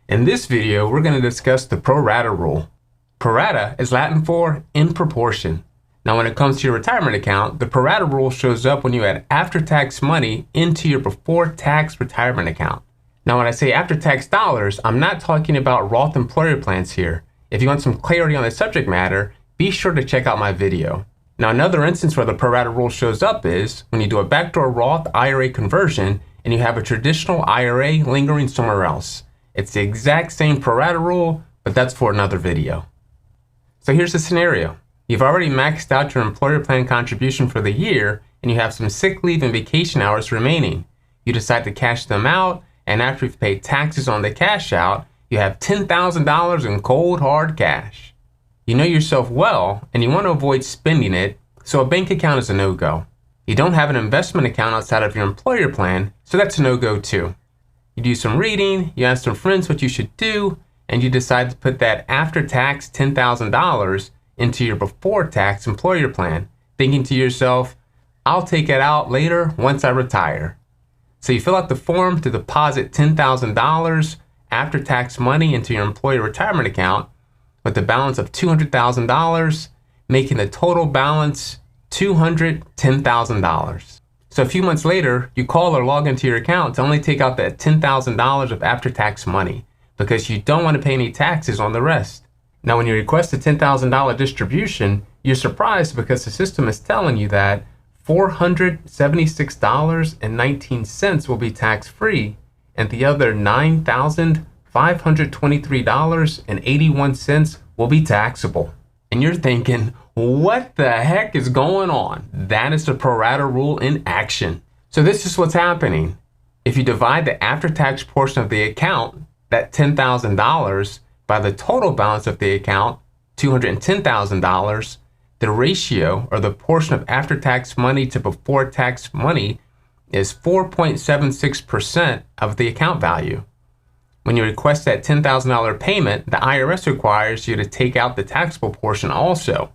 In this video, we're going to discuss the pro-rata rule. Pro-rata is Latin for in proportion. Now, when it comes to your retirement account, the pro-rata rule shows up when you add after-tax money into your before-tax retirement account. Now, when I say after-tax dollars, I'm not talking about Roth employer plans here. If you want some clarity on the subject matter, be sure to check out my video. Now, another instance where the pro-rata rule shows up is when you do a backdoor Roth IRA conversion and you have a traditional IRA lingering somewhere else. It's the exact same pro-rata rule, but that's for another video. So here's the scenario. You've already maxed out your employer plan contribution for the year and you have some sick leave and vacation hours remaining. You decide to cash them out, and after you've paid taxes on the cash out, you have $10,000 in cold hard cash. You know yourself well and you want to avoid spending it, so a bank account is a no-go. You don't have an investment account outside of your employer plan, so that's a no-go too. You do some reading, you ask some friends what you should do, and you decide to put that after-tax $10,000 into your before-tax employer plan, thinking to yourself, I'll take it out later once I retire. So you fill out the form to deposit $10,000 after-tax money into your employer retirement account with a balance of $200,000, making the total balance $210,000. So a few months later, you call or log into your account to only take out that $10,000 of after-tax money because you don't want to pay any taxes on the rest. Now, when you request a $10,000 distribution, you're surprised because the system is telling you that $476.19 will be tax-free and the other $9,523.81 will be taxable. And you're thinking, what the heck is going on? That is the pro-rata rule in action. So this is what's happening. If you divide the after-tax portion of the account, that $10,000, by the total balance of the account, $210,000, the ratio, or the portion of after-tax money to before-tax money, is 4.76% of the account value. When you request that $10,000 payment, the IRS requires you to take out the taxable portion also.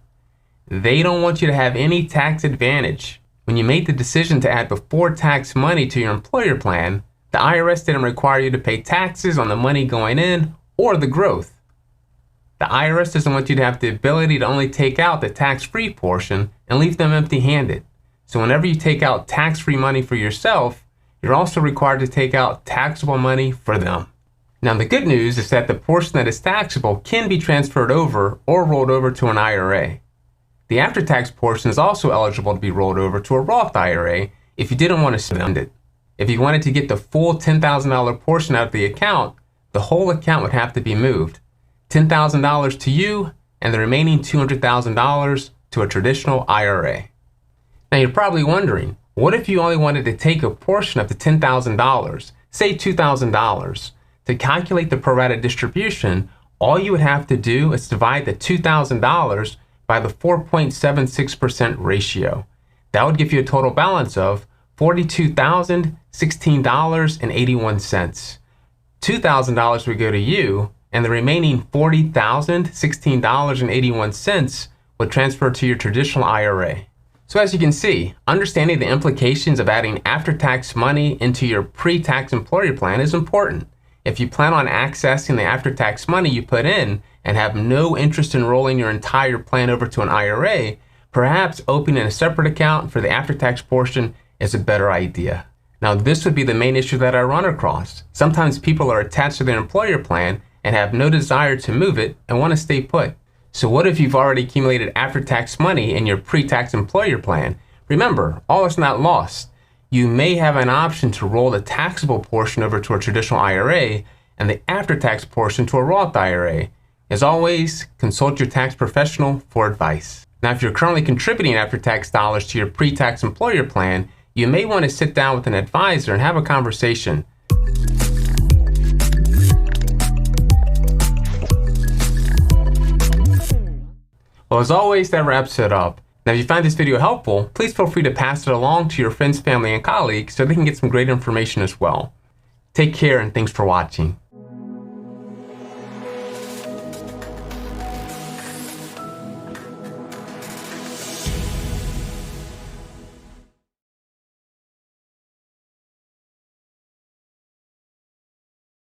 They don't want you to have any tax advantage. When you made the decision to add before-tax money to your employer plan, the IRS didn't require you to pay taxes on the money going in or the growth. The IRS doesn't want you to have the ability to only take out the tax-free portion and leave them empty-handed. So whenever you take out tax-free money for yourself, you're also required to take out taxable money for them. Now, the good news is that the portion that is taxable can be transferred over or rolled over to an IRA. The after-tax portion is also eligible to be rolled over to a Roth IRA if you didn't want to spend it. If you wanted to get the full $10,000 portion out of the account, the whole account would have to be moved. $10,000 to you and the remaining $200,000 to a traditional IRA. Now, you're probably wondering, what if you only wanted to take a portion of the $10,000, say $2,000? To calculate the pro-rata distribution, all you would have to do is divide the $2,000 by the 4.76% ratio. That would give you a total balance of $42,016.81. $2,000 would go to you, and the remaining $40,016.81 would transfer to your traditional IRA. So as you can see, understanding the implications of adding after-tax money into your pre-tax employer plan is important. If you plan on accessing the after-tax money you put in and have no interest in rolling your entire plan over to an IRA, perhaps opening a separate account for the after-tax portion is a better idea. Now, this would be the main issue that I run across. Sometimes people are attached to their employer plan and have no desire to move it and want to stay put. So what if you've already accumulated after-tax money in your pre-tax employer plan? Remember, all is not lost. You may have an option to roll the taxable portion over to a traditional IRA and the after-tax portion to a Roth IRA. As always, consult your tax professional for advice. Now, if you're currently contributing after-tax dollars to your pre-tax employer plan, you may want to sit down with an advisor and have a conversation. Well, as always, that wraps it up. Now, if you find this video helpful, please feel free to pass it along to your friends, family, and colleagues so they can get some great information as well. Take care and thanks for watching.